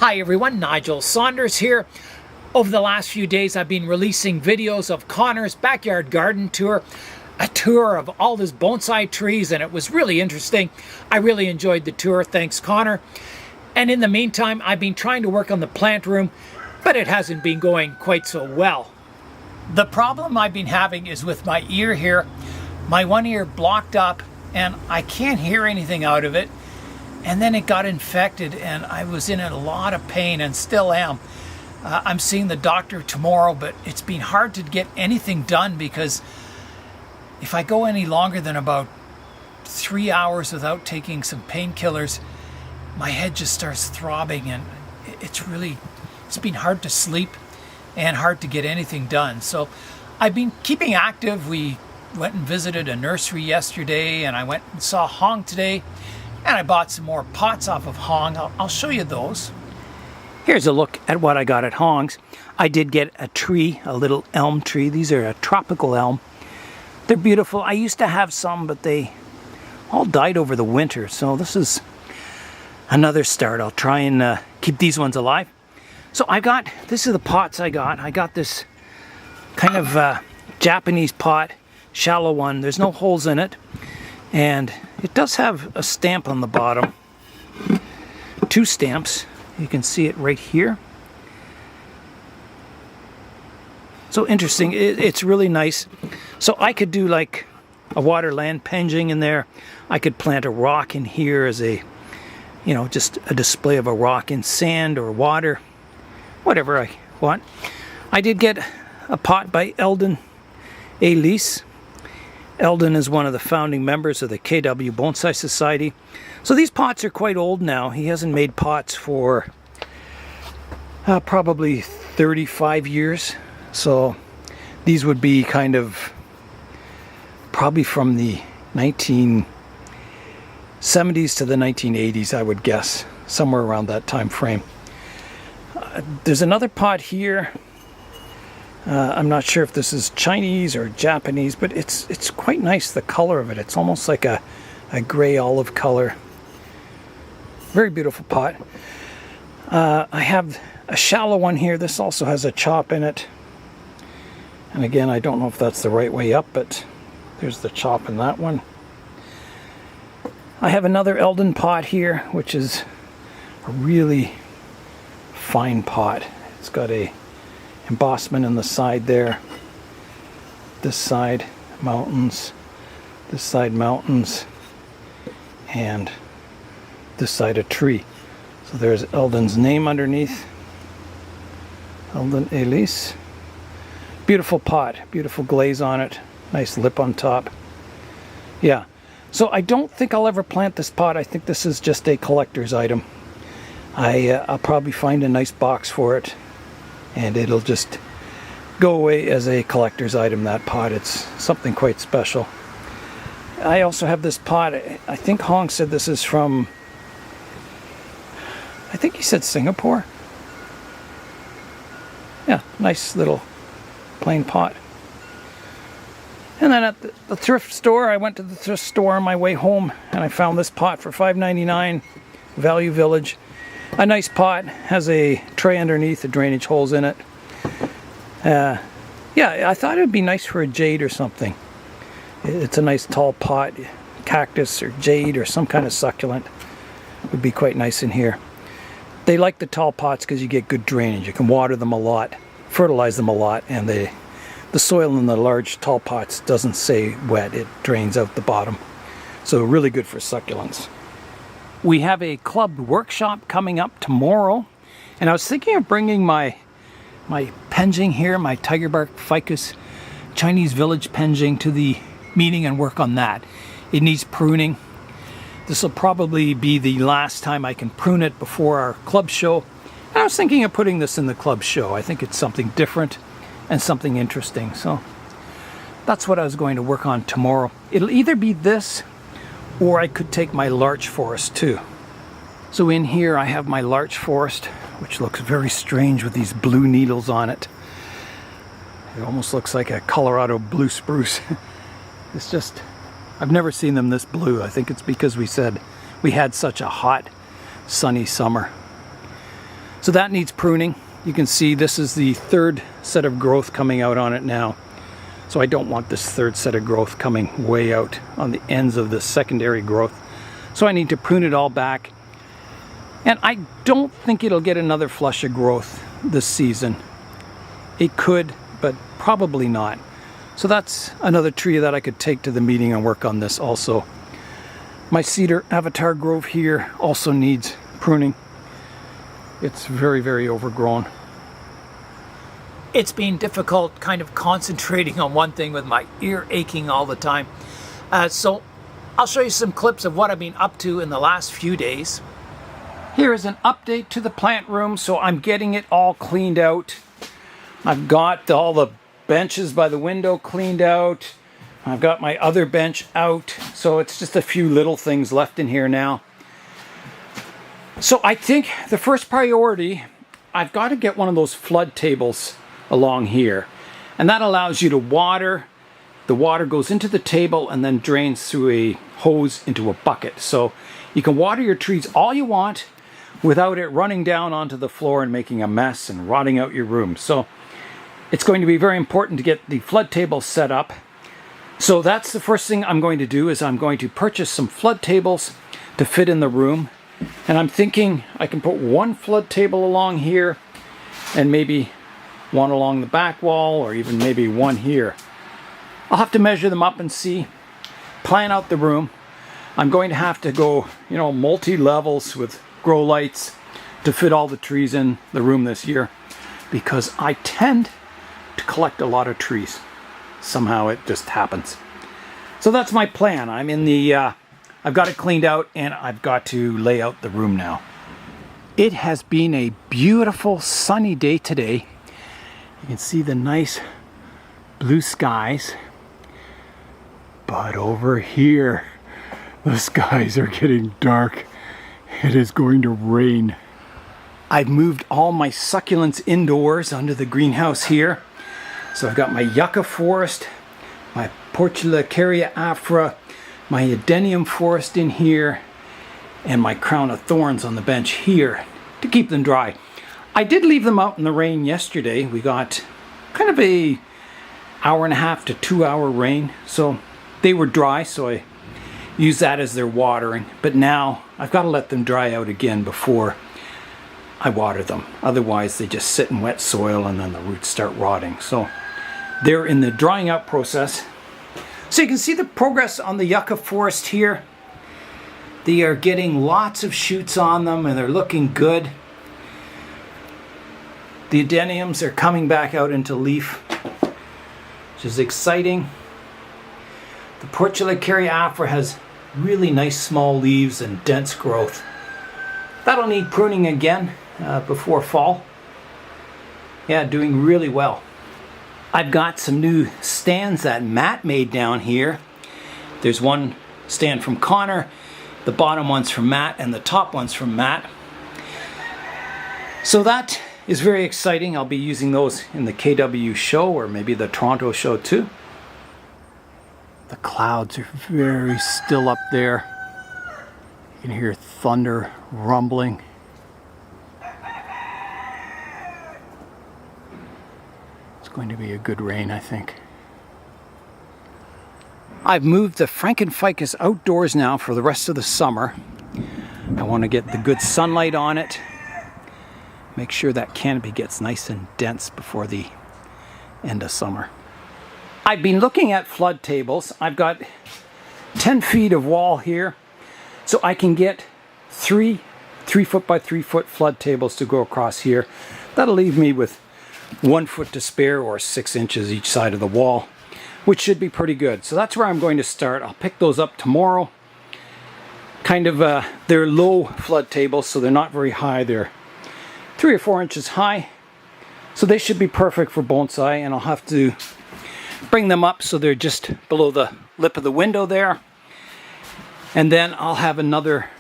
Hi everyone, Nigel Saunders here. Over the last few days I've been releasing videos of Connor's backyard garden tour, a tour of all his bonsai trees, and it was really interesting. I really enjoyed the tour, thanks Connor. And in the meantime I've been trying to work on the plant room, but it hasn't been going quite so well. The problem I've been having is with my ear here. My one ear blocked up and I can't hear anything out of it. And then it got infected and I was in a lot of pain and still am. I'm seeing the doctor tomorrow, but it's been hard to get anything done because if I go any longer than about 3 hours without taking some painkillers, my head just starts throbbing and it's been hard to sleep and hard to get anything done. So I've been keeping active. We went and visited a nursery yesterday and I went and saw Hong today. And I bought some more pots off of Hong. I'll show you those. Here's a look at what I got at Hong's. I did get a tree, a little elm tree. These are a tropical elm. They're beautiful. I used to have some, but they all died over the winter. So this is another start. I'll try and keep these ones alive. So this is the pots I got. I got this kind of Japanese pot, shallow one. There's no holes in it. And it does have a stamp on the bottom. 2 stamps. You can see it right here. So interesting. It's really nice. So I could do like a water land penjing in there. I could plant a rock in here as a, just a display of a rock in sand or water. Whatever I want. I did get a pot by Eldon Elise. Eldon is one of the founding members of the KW Bonsai Society. So these pots are quite old now. He hasn't made pots for probably 35 years. So these would be kind of probably from the 1970s to the 1980s, I would guess. Somewhere around that time frame. There's another pot here. I'm not sure if this is Chinese or Japanese, but it's quite nice, the color of it. It's almost like a gray olive color. Very beautiful pot. I have a shallow one here. This also has a chop in it. And again, I don't know if that's the right way up, but there's the chop in that one. I have another Eldon pot here, which is a really fine pot. It's got a embossment in the side there. This side mountains, this side mountains, and this side a tree. So there's Eldon's name underneath. Eldon Elise. Beautiful pot, beautiful glaze on it, nice lip on top. Yeah, so I don't think I'll ever plant this pot. I think this is just a collector's item. I'll probably find a nice box for it and it'll just go away as a collector's item, that pot. It's something quite special. I also have this pot. I think Hong said this is from, I think he said Singapore. Yeah, nice little plain pot. And then at the thrift store, I went to the thrift store on my way home and I found this pot for $5.99, Value Village. A nice pot, has a tray underneath, the drainage holes in it. Yeah, I thought it would be nice for a jade or something. It's a nice tall pot, cactus or jade or some kind of succulent. Would be quite nice in here. They like the tall pots because you get good drainage. You can water them a lot, fertilize them a lot, and the soil in the large tall pots doesn't stay wet. It drains out the bottom. So really good for succulents. We have a club workshop coming up tomorrow, and I was thinking of bringing my penjing here, my tiger bark ficus Chinese village penjing to the meeting and work on that. It needs pruning. This will probably be the last time I can prune it before our club show. And I was thinking of putting this in the club show. I think it's something different and something interesting. So that's what I was going to work on tomorrow. It'll either be this or I could take my larch forest too. So in here I have my larch forest, which looks very strange with these blue needles on it. It almost looks like a Colorado blue spruce. It's just, I've never seen them this blue. I think it's because we had such a hot, sunny summer. So that needs pruning. You can see this is the third set of growth coming out on it now. So I don't want this third set of growth coming way out on the ends of the secondary growth. So I need to prune it all back. And I don't think it'll get another flush of growth this season. It could, but probably not. So that's another tree that I could take to the meeting and work on this also. My cedar avatar grove here also needs pruning. It's very, very overgrown. It's been difficult kind of concentrating on one thing with my ear aching all the time. So I'll show you some clips of what I've been up to in the last few days. Here is an update to the plant room. So I'm getting it all cleaned out. I've got all the benches by the window cleaned out. I've got my other bench out. So it's just a few little things left in here now. So I think the first priority, I've got to get one of those flood tables along here. And that allows you to water. The water goes into the table and then drains through a hose into a bucket. So you can water your trees all you want without it running down onto the floor and making a mess and rotting out your room. So it's going to be very important to get the flood table set up. So that's the first thing I'm going to do, is I'm going to purchase some flood tables to fit in the room. And I'm thinking I can put one flood table along here and maybe one along the back wall, or even maybe one here. I'll have to measure them up and see, plan out the room. I'm going to have to go, multi-levels with grow lights to fit all the trees in the room this year, because I tend to collect a lot of trees. Somehow it just happens. So that's my plan. I'm in the I've got it cleaned out and I've got to lay out the room now. It has been a beautiful sunny day today. You can see the nice blue skies. But over here, the skies are getting dark. It is going to rain. I've moved all my succulents indoors under the greenhouse here. So I've got my yucca forest, my Portulacaria afra, my adenium forest in here, and my crown of thorns on the bench here to keep them dry. I did leave them out in the rain yesterday. We got kind of a 1.5 to 2 hour rain, so they were dry, so I used that as their watering. But now I've got to let them dry out again before I water them. Otherwise they just sit in wet soil and then the roots start rotting. So they're in the drying out process. So you can see the progress on the yucca forest here. They are getting lots of shoots on them and they're looking good. The adeniums are coming back out into leaf, which is exciting. The Portulacaria afra has really nice small leaves and dense growth. That'll need pruning again before fall. Yeah, doing really well. I've got some new stands that Matt made down here. There's one stand from Connor, the bottom one's from Matt, and the top one's from Matt. So that is very exciting. I'll be using those in the KW show, or maybe the Toronto show too. The clouds are very still up there. You can hear thunder rumbling. It's going to be a good rain, I think. I've moved the Frankenficus outdoors now for the rest of the summer. I want to get the good sunlight on it. Make sure that canopy gets nice and dense before the end of summer. I've been looking at flood tables. I've got 10 feet of wall here, so I can get three 3-foot by 3-foot flood tables to go across here. That'll leave me with 1 foot to spare, or 6 inches each side of the wall, which should be pretty good. So that's where I'm going to start. I'll pick those up tomorrow. Kind of, they're low flood tables, so they're not very high. They're 3 or 4 inches high. So they should be perfect for bonsai, and I'll have to bring them up so they're just below the lip of the window there. And then I'll have another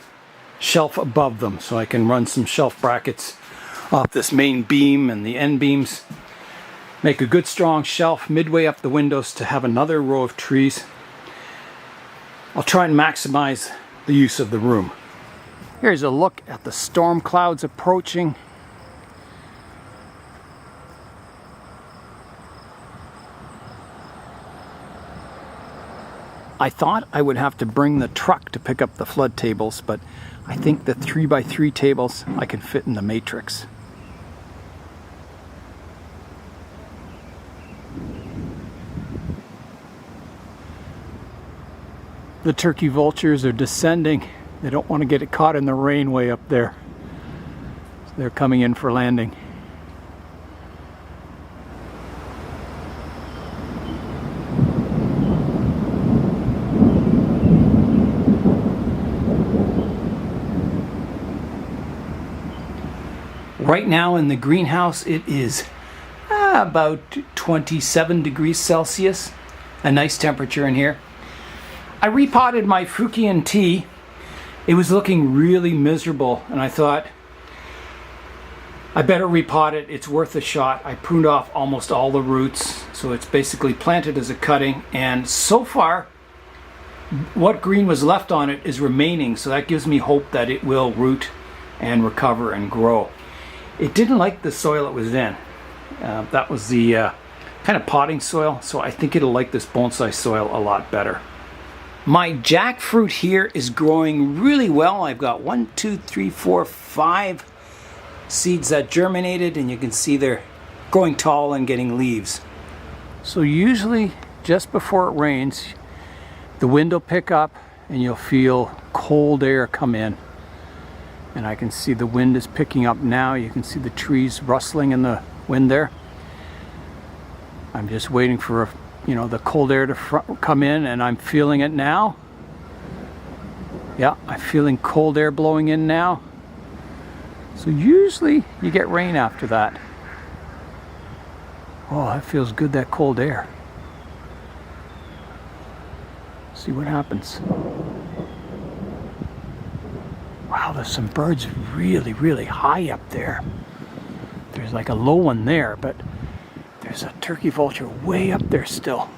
shelf above them, so I can run some shelf brackets off this main beam and the end beams. Make a good strong shelf midway up the windows to have another row of trees. I'll try and maximize the use of the room. Here's a look at the storm clouds approaching. I thought I would have to bring the truck to pick up the flood tables, but I think the 3x3 tables I can fit in the matrix. The turkey vultures are descending. They don't want to get caught in the rain way up there. So they're coming in for landing. Right now in the greenhouse it is about 27 degrees Celsius. A nice temperature in here. I repotted my Fukian tea. It was looking really miserable and I thought I better repot it. It's worth a shot. I pruned off almost all the roots, so it's basically planted as a cutting, and so far what green was left on it is remaining, so that gives me hope that it will root and recover and grow. It didn't like the soil it was in. That was the kind of potting soil, so I think it'll like this bonsai soil a lot better. My jackfruit here is growing really well. I've got 5 seeds that germinated, and you can see they're growing tall and getting leaves. So usually just before it rains, the wind will pick up and you'll feel cold air come in. And I can see the wind is picking up now. You can see the trees rustling in the wind there. I'm just waiting for the cold air to come in, and I'm feeling it now. Yeah, I'm feeling cold air blowing in now. So usually you get rain after that. Oh, that feels good, that cold air. See what happens. Wow, there's some birds really, really high up there. There's like a low one there, but there's a turkey vulture way up there still.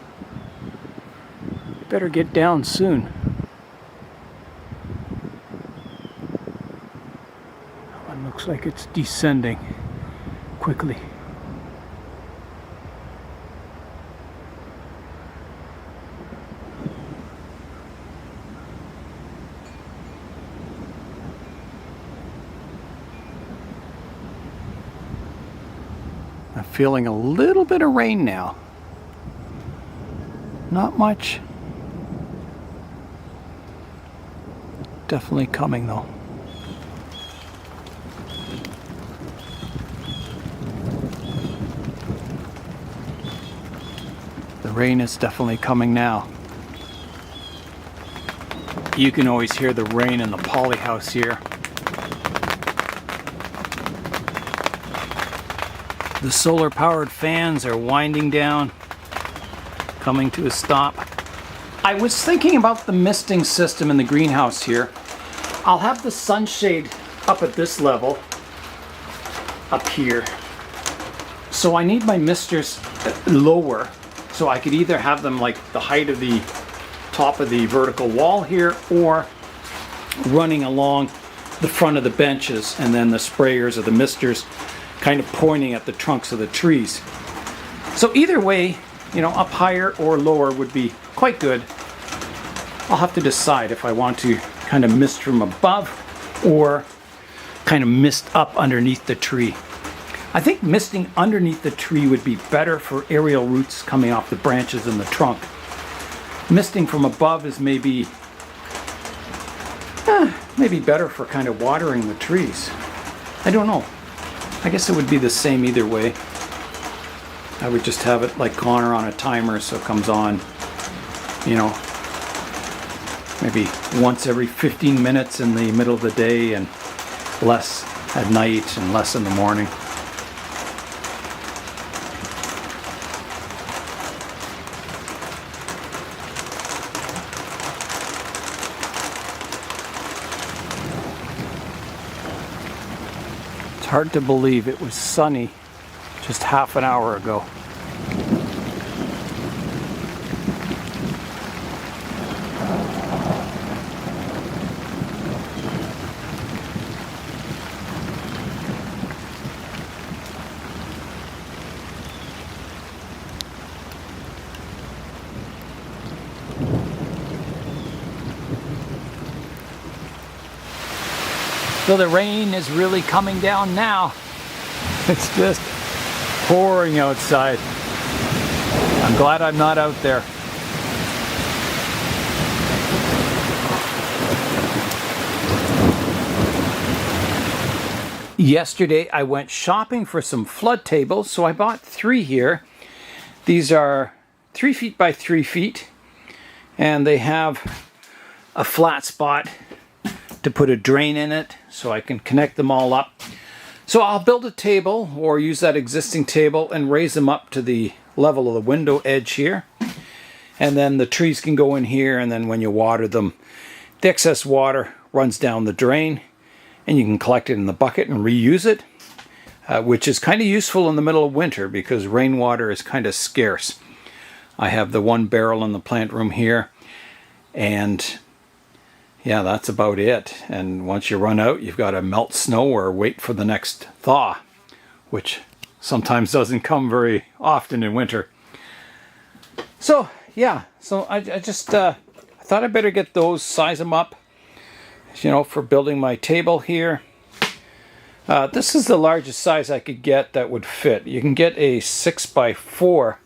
Better get down soon. That one looks like it's descending quickly. I'm feeling a little bit of rain now. Not much. Definitely coming though. The rain is definitely coming now. You can always hear the rain in the poly house here. The solar powered fans are winding down, coming to a stop. I was thinking about the misting system in the greenhouse here. I'll have the sunshade up at this level, up here. So I need my misters lower, so I could either have them like the height of the top of the vertical wall here, or running along the front of the benches, and then the sprayers or the misters kind of pointing at the trunks of the trees. So either way, up higher or lower would be quite good. I'll have to decide if I want to kind of mist from above or kind of mist up underneath the tree. I think misting underneath the tree would be better for aerial roots coming off the branches and the trunk. Misting from above is maybe better for kind of watering the trees. I don't know. I guess it would be the same either way. I would just have it like Connor on a timer, so it comes on, maybe once every 15 minutes in the middle of the day, and less at night and less in the morning. Hard to believe it was sunny just half an hour ago. So the rain is really coming down now. It's just pouring outside. I'm glad I'm not out there. Yesterday I went shopping for some flood tables, so I bought 3 here. These are 3 feet by 3 feet, and they have a flat spot to put a drain in it, so I can connect them all up. So I'll build a table or use that existing table and raise them up to the level of the window edge here. And then the trees can go in here, and then when you water them, the excess water runs down the drain, and you can collect it in the bucket and reuse it, which is kind of useful in the middle of winter because rainwater is kind of scarce. I have the 1 barrel in the plant room here, and yeah, that's about it. And once you run out, you've got to melt snow or wait for the next thaw, which sometimes doesn't come very often in winter. So yeah, so I just I thought I'd better get those, size them up, you know, for building my table here. This is the largest size I could get that would fit. You can get a 6 by 4,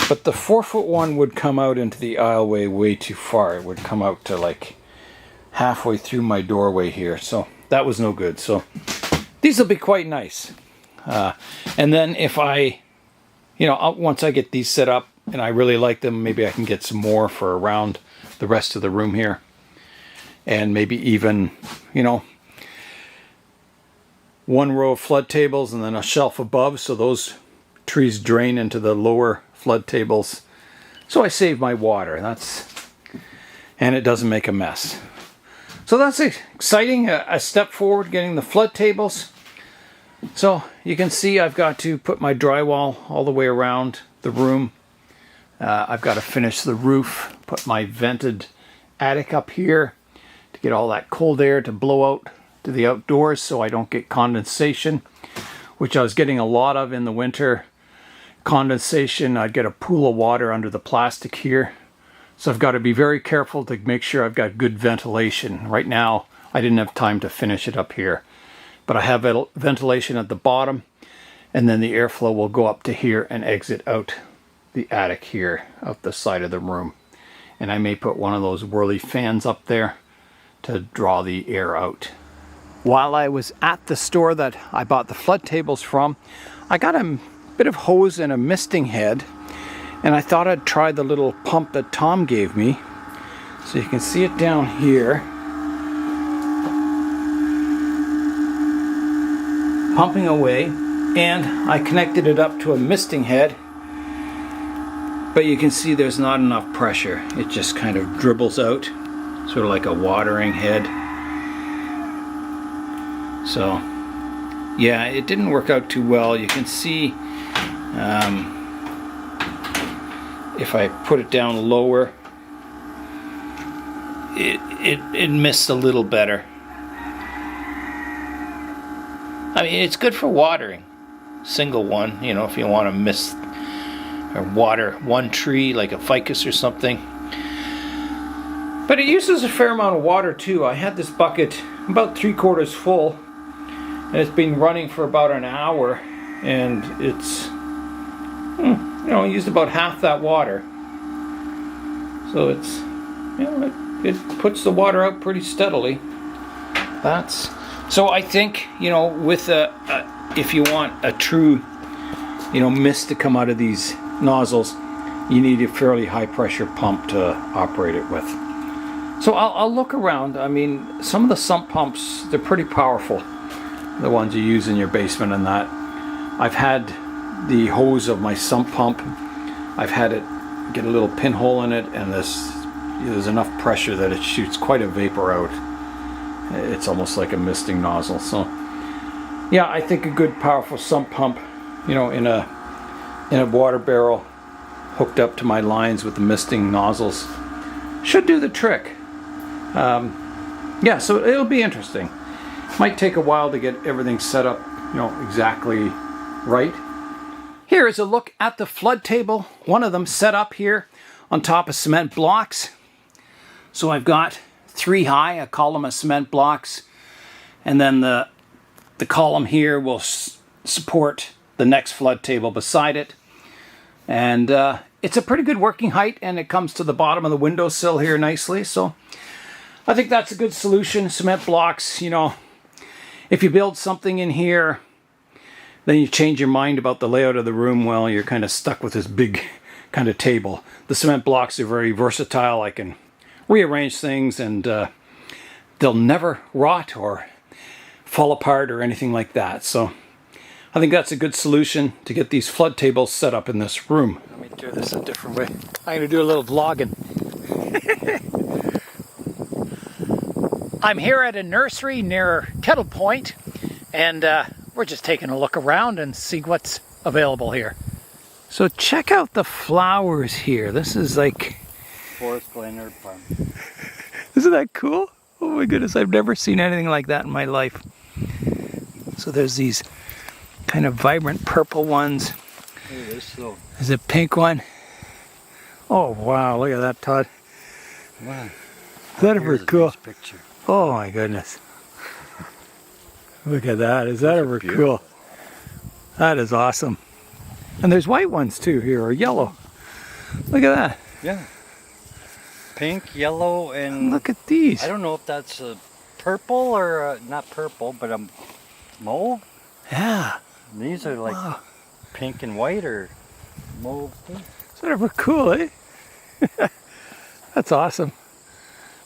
but the 4-foot one would come out into the aisleway way too far. It would come out to like halfway through my doorway here, so that was no good. So these will be quite nice. And then if I, you know, once I get these set up and I really like them, maybe I can get some more for around the rest of the room here. And maybe even, you know, 1 row of flood tables and then a shelf above, so those trees drain into the lower flood tables. So I save my water, and it doesn't make a mess. So that's exciting, a step forward getting the flood tables. So you can see I've got to put my drywall all the way around the room. I've got to finish the roof, put my vented attic up here to get all that cold air to blow out to the outdoors so I don't get condensation, which I was getting a lot of in the winter. Condensation, I'd get a pool of water under the plastic here. So I've got to be very careful to make sure I've got good ventilation. Right now, I didn't have time to finish it up here, but I have ventilation at the bottom, and then the airflow will go up to here and exit out the attic here, out the side of the room. And I may put one of those whirly fans up there to draw the air out. While I was at the store that I bought the flood tables from, I got a bit of hose and a misting head, and I thought I'd try the little pump that Tom gave me. So you can see it down here, pumping away, and I connected it up to a misting head, but you can see there's not enough pressure. It just kind of dribbles out, sort of like a watering head. So yeah, it didn't work out too well. You can see if I put it down lower, it missed a little better. I mean, it's good for watering, single one, you know, if you want to mist or water one tree like a ficus or something. But it uses a fair amount of water too. I had this bucket about 3/4 full, and it's been running for about an hour, and it's, you know, used about half that water. So it's, you know, it puts the water out pretty steadily. So I think, you know, with if you want a true, you know, mist to come out of these nozzles, you need a fairly high pressure pump to operate it with. So I'll look around. I mean, some of the sump pumps, they're pretty powerful. The ones you use in your basement and that. I've had the hose of my sump pump, I've had it get a little pinhole in it, and there's enough pressure that it shoots quite a vapor out. It's almost like a misting nozzle. So yeah, I think a good powerful sump pump, you know, in a water barrel hooked up to my lines with the misting nozzles should do the trick. Yeah, so it'll be interesting. Might take a while to get everything set up, you know, exactly right. Here is a look at the flood table. One of them set up here on top of cement blocks. So I've got 3 high, a column of cement blocks, And then the column here will support the next flood table beside it. And it's a pretty good working height, and it comes to the bottom of the windowsill here nicely. So I think that's a good solution. Cement blocks, you know, if you build something in here, then you change your mind about the layout of the room, well, you're kind of stuck with this big kind of table. The cement blocks are very versatile. I can rearrange things, and they'll never rot or fall apart or anything like that. So I think that's a good solution to get these flood tables set up in this room. Let me do this a different way. I'm going to do a little vlogging. I'm here at a nursery near Kettle Point, and we're just taking a look around and see what's available here. So check out the flowers here. This is like Forest Glen Farm. Isn't that cool? Oh my goodness, I've never seen anything like that in my life. So there's these kind of vibrant purple ones. Hey, There's a pink one. Oh wow, look at that, Todd. Wow. Is that ever cool? Nice picture. Oh my goodness. Look at that. Is that ever cool? That is awesome. And there's white ones too here, or yellow. Look at that. Yeah. Pink, yellow, and look at these. I don't know if that's a purple or not purple, but a mauve. Yeah. And these are like pink and white or mauve. Is that ever cool, eh? That's awesome.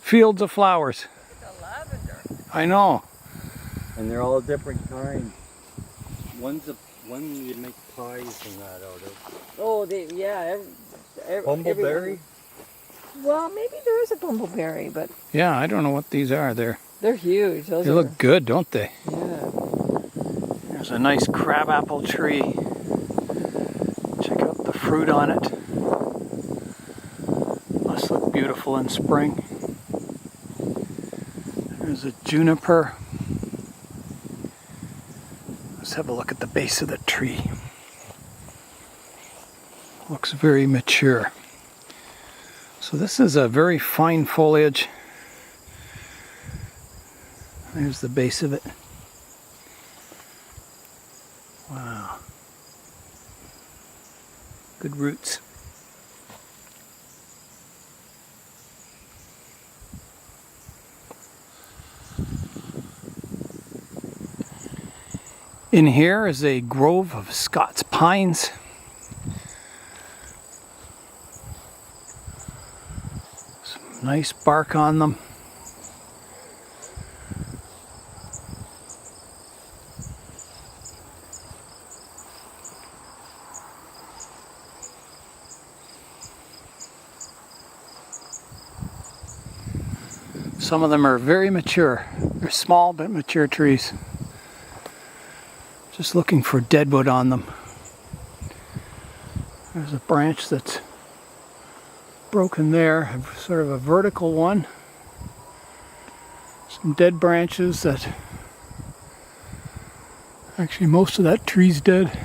Fields of flowers. The lavender. I know. And they're all different kinds. One you make pies and that out of. Oh, yeah. Bumbleberry? Well, maybe there is a bumbleberry, but Yeah, I don't know what these are. They're huge. Those they look good, don't they? Yeah. There's a nice crabapple tree. Check out the fruit on it. Must look beautiful in spring. There's a juniper. Let's have a look at the base of the tree. Looks very mature. So this is a very fine foliage. There's the base of it. Wow. Good roots. In here is a grove of Scots pines. Some nice bark on them. Some of them are very mature. They're small but mature trees. Just looking for deadwood on them. There's a branch that's broken there, sort of a vertical one. Some dead branches that... Actually, most of that tree's dead.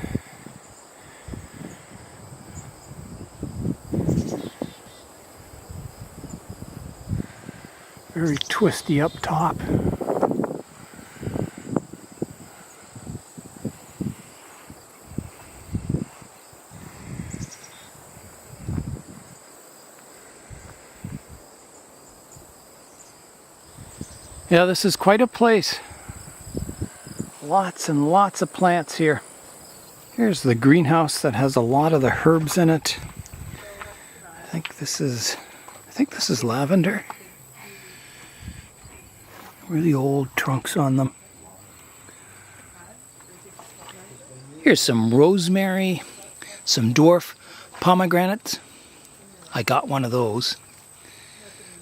Very twisty up top. Yeah, this is quite a place. Lots and lots of plants here. Here's the greenhouse that has a lot of the herbs in it. I think this is lavender. Really old trunks on them. Here's some rosemary, some dwarf pomegranates. I got one of those.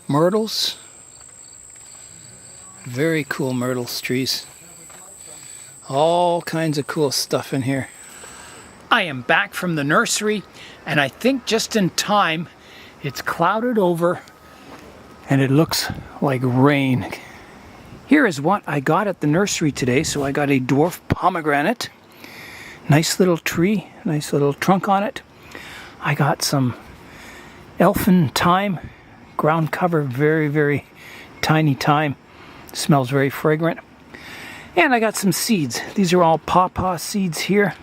Myrtles. Very cool myrtles trees. All kinds of cool stuff in here. I am back from the nursery, and I think just in time. It's clouded over and it looks like rain. Here is what I got at the nursery today. So I got a dwarf pomegranate. Nice little tree, nice little trunk on it. I got some elfin thyme, ground cover, very, very tiny thyme. Smells very fragrant. And I got some seeds. These are all pawpaw seeds here.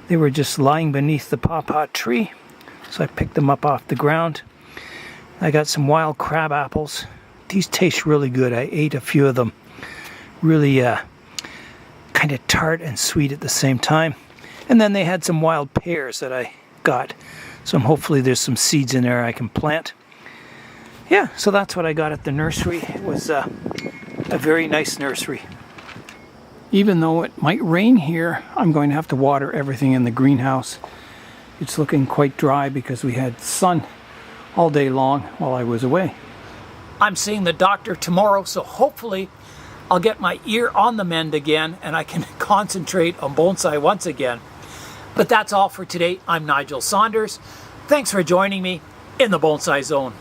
They were just lying beneath the pawpaw tree, so I picked them up off the ground. I got some wild crab apples. These taste really good. I ate a few of them. Really kind of tart and sweet at the same time. And then they had some wild pears that I got. So hopefully there's some seeds in there I can plant. Yeah, so that's what I got at the nursery. It was a very nice nursery. Even though it might rain here, I'm going to have to water everything in the greenhouse. It's looking quite dry because we had sun all day long while I was away. I'm seeing the doctor tomorrow, so hopefully I'll get my ear on the mend again and I can concentrate on bonsai once again. But that's all for today. I'm Nigel Saunders. Thanks for joining me in the Bonsai Zone.